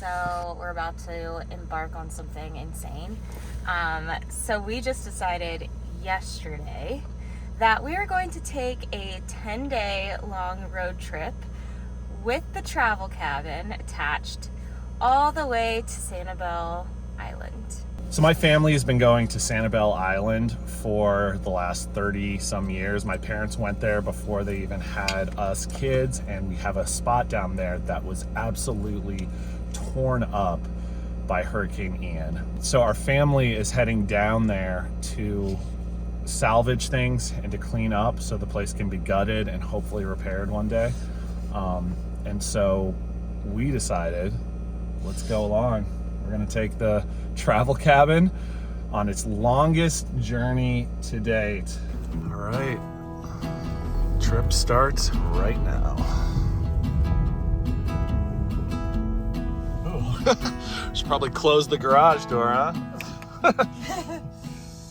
so we're about to embark on something insane. So we just decided yesterday that we are going to take a 10-day long road trip with the travel cabin attached all the way to Sanibel Island. So my family has been going to Sanibel Island for the last 30 some years. My parents went there before they even had us kids, and we have a spot down there that was absolutely torn up by Hurricane Ian. So our family is heading down there to salvage things and to clean up so the place can be gutted and hopefully repaired one day. And so we decided, let's go along. We're gonna take the travel cabin on its longest journey to date. All right, trip starts right now. Oh, should probably close the garage door, huh?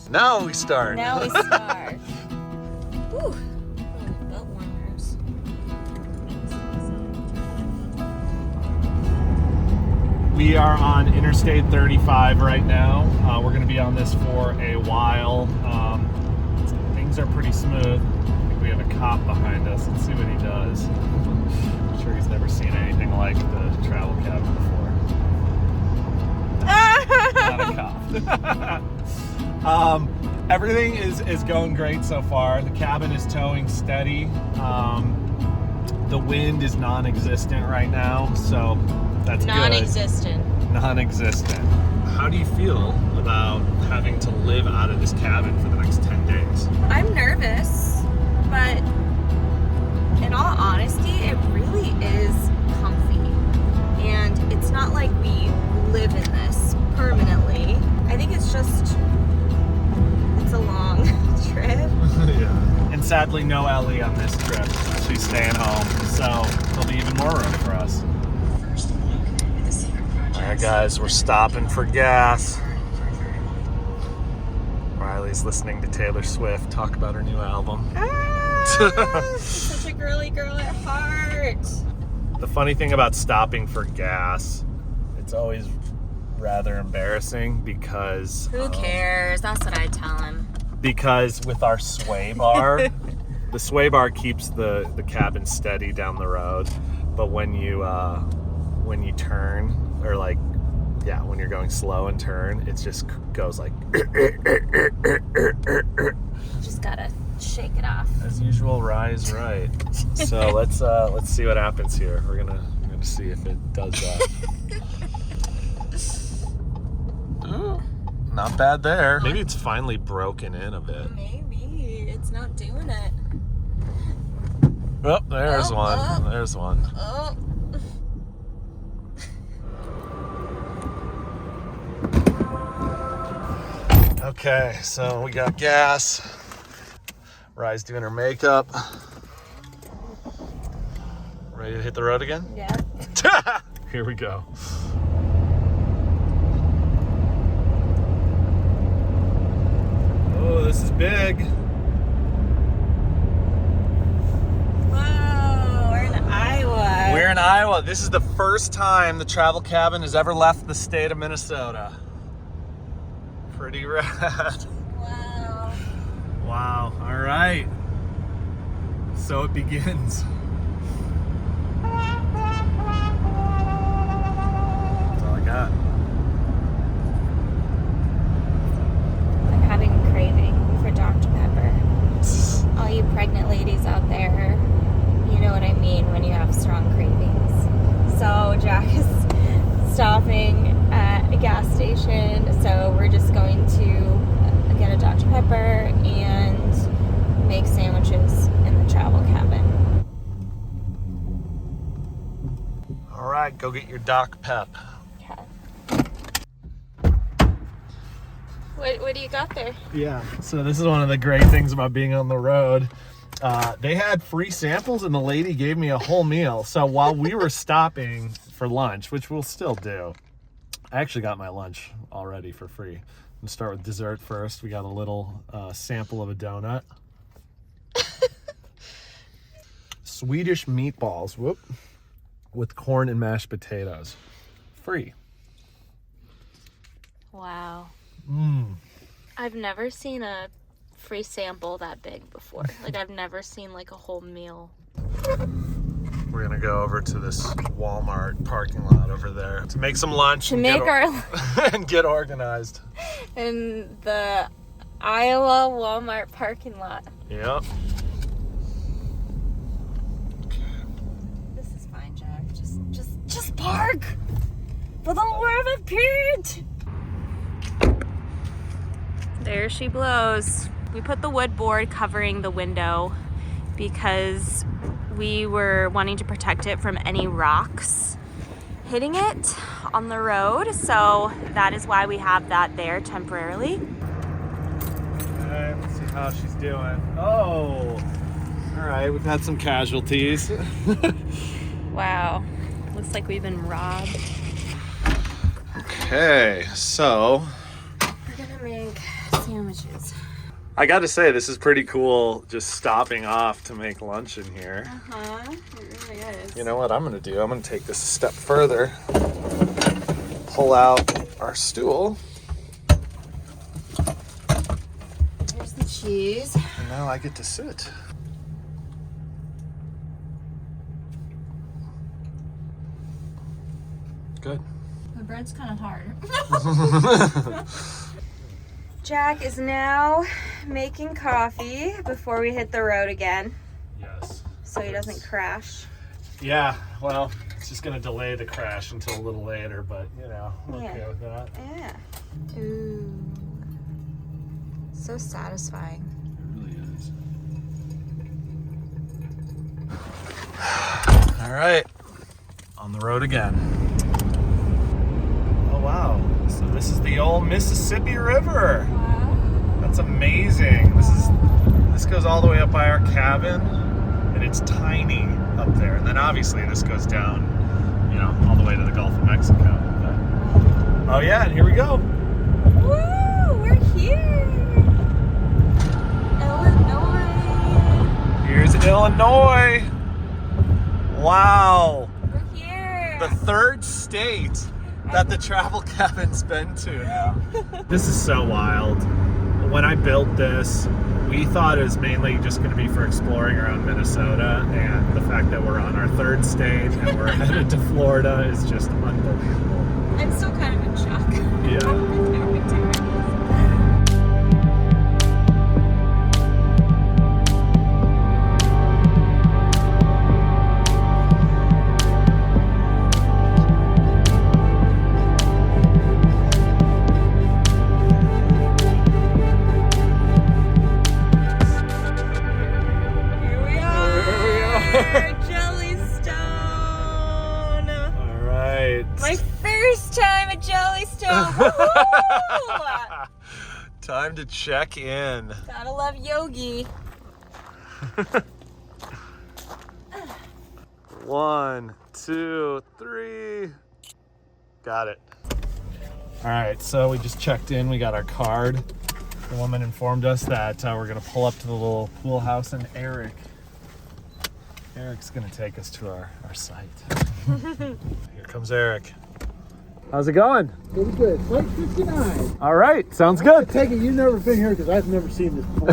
Now we start. Now we start. Woo. Belt warmers. We are on Interstate 35 right now. We're going to be on this for a while. Things are pretty smooth. I think we have a cop behind us. Let's see what he does. I'm sure he's never seen anything like the travel cabin before. Not a cop. Everything is going great so far. The cabin is towing steady. The wind is non-existent right now, so that's Non-existent. good. Non-existent. How do you feel about having to live out of this cabin for the next 10 days? I'm nervous, but in all honesty, it really is comfy. And it's not like we live in this permanently. I think it's just, it's a long trip. Yeah. And sadly, no Ellie on this trip. She's staying home, so there'll be even more room for us. Alright guys, we're stopping for gas. Riley's listening to Taylor Swift talk about her new album. Such a girly girl at heart. The funny thing about stopping for gas, it's always rather embarrassing because... Who cares? That's what I tell him. Because with our sway bar, the sway bar keeps the cabin steady down the road, but when you turn, or like, yeah, when you're going slow and turn, it just goes like Just gotta shake it off. as usual. Rye's right. So let's see what happens here. We're gonna see if it does that. Ooh, not bad there. Maybe it's finally broken in a bit. Maybe it's not doing it. Oh, there's one. There's one. Oh. Okay, so we got gas. Rye's doing her makeup. Ready to hit the road again? Yeah. Here we go. Oh, this is big. Whoa, we're in Iowa. We're in Iowa. This is the first time the travel cabin has ever left the state of Minnesota. Pretty rad. Wow. Wow. All right. So it begins. That's all I got. I'm having a craving for Dr. Pepper. All you pregnant ladies out there, you know what I mean when you have strong cravings. So Jack is stopping at a gas station, so we're just going to get a Dr. Pepper and make sandwiches in the travel cabin. All right, go get your Doc Pep. Okay. What do you got there? Yeah, so this is one of the great things about being on the road. They had free samples and the lady gave me a whole meal. So while we were stopping for lunch, which we'll still do, I actually got my lunch already for free. I'm gonna start with dessert first. We got a little sample of a donut. Swedish meatballs, with corn and mashed potatoes. free. Wow. Mmm. I've never seen a free sample that big before. Like, I've never seen like a whole meal. We're gonna go over to this Walmart parking lot over there to make some lunch To and make our and get organized. in the Iowa Walmart parking lot. Yep. This is fine, Jack. Just park. For the love of Pete. There she blows. We put the wood board covering the window because we were wanting to protect it from any rocks hitting it on the road. So that is why we have that there temporarily. Alright, let's see how she's doing. Oh, alright, we've had some casualties. Wow, looks like we've been robbed. Okay, so We're gonna make sandwiches. I gotta say, this is pretty cool just stopping off to make lunch in here. Uh-huh, it really is. You know what I'm gonna do? I'm gonna take this a step further. Pull out our stool. Here's the cheese. And now I get to sit. Good. The bread's kind of hard. Jack is now making coffee before we hit the road again, Yes. so he doesn't crash. Yeah, well, it's just gonna delay the crash until a little later, but you know, I'm okay Yeah. with that. Yeah. Ooh. So satisfying. It really is. All right, on the road again. Oh wow, so this is the old Mississippi River. Wow. That's amazing. This goes all the way up by our cabin, and it's tiny up there. And then obviously this goes down, you know, all the way to the Gulf of Mexico. But, oh yeah, and here we go. Woo! We're here. Illinois. Here's Illinois. Wow. We're here. The third state that the travel cabin's been to now. This is so wild. When I built this, we thought it was mainly just going to be for exploring around Minnesota, and the fact that we're on our third state and we're headed to Florida is just unbelievable. I'm still kind of in shock. Yeah. Jellystone. All right. My first time at Jellystone. Woo-hoo! Time to check in. Gotta love Yogi. 1, 2, 3. Got it. All right, so we just checked in. We got our card. The woman informed us that we're gonna pull up to the little pool house, and Eric's gonna take us to our site. Here comes Eric. How's it going? Pretty good. Flight 59. All right, sounds I good. take it you've never been here because I've never seen this before.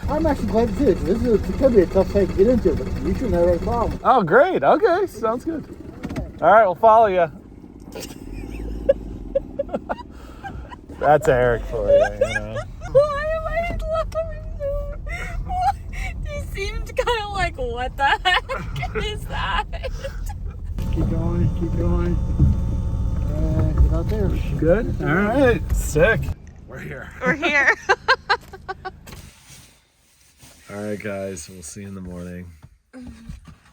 I'm actually glad to see it. It could be a tough place to get into, but you shouldn't have any problem. Oh, great. Okay, sounds good. All right, we'll follow you. That's Eric for you, you know. Why am I laughing so? He seemed kind of like, what the heck is that? Keep going, keep going. Get out there. Good? All right. Sick. We're here. We're here. All right, guys. We'll see you in the morning.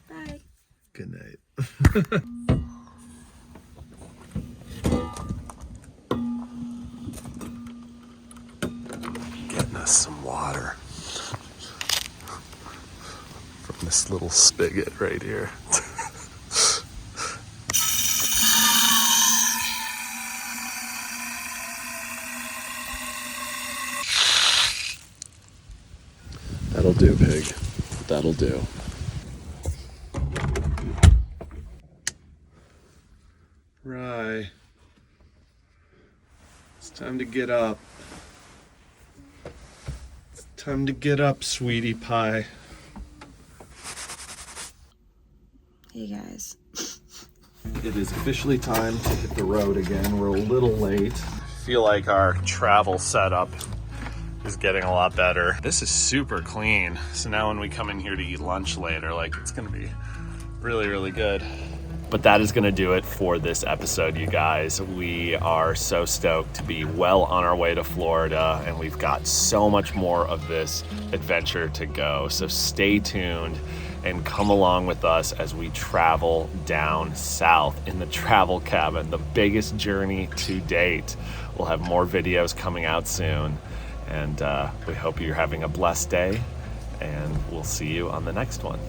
Bye. Good night. Getting us some water from this little spigot right here. That'll do, pig. That'll do. Rye. Time to get up. It's time to get up, sweetie pie. Hey guys. It is officially time to hit the road again. We're a little late. I feel like our travel setup is getting a lot better. This is super clean. So now when we come in here to eat lunch later, like it's gonna be really, really good. But that is gonna do it for this episode, you guys. We are so stoked to be well on our way to Florida, and we've got so much more of this adventure to go. So stay tuned and come along with us as we travel down south in the travel cabin, the biggest journey to date. We'll have more videos coming out soon, and we hope you're having a blessed day, and we'll see you on the next one.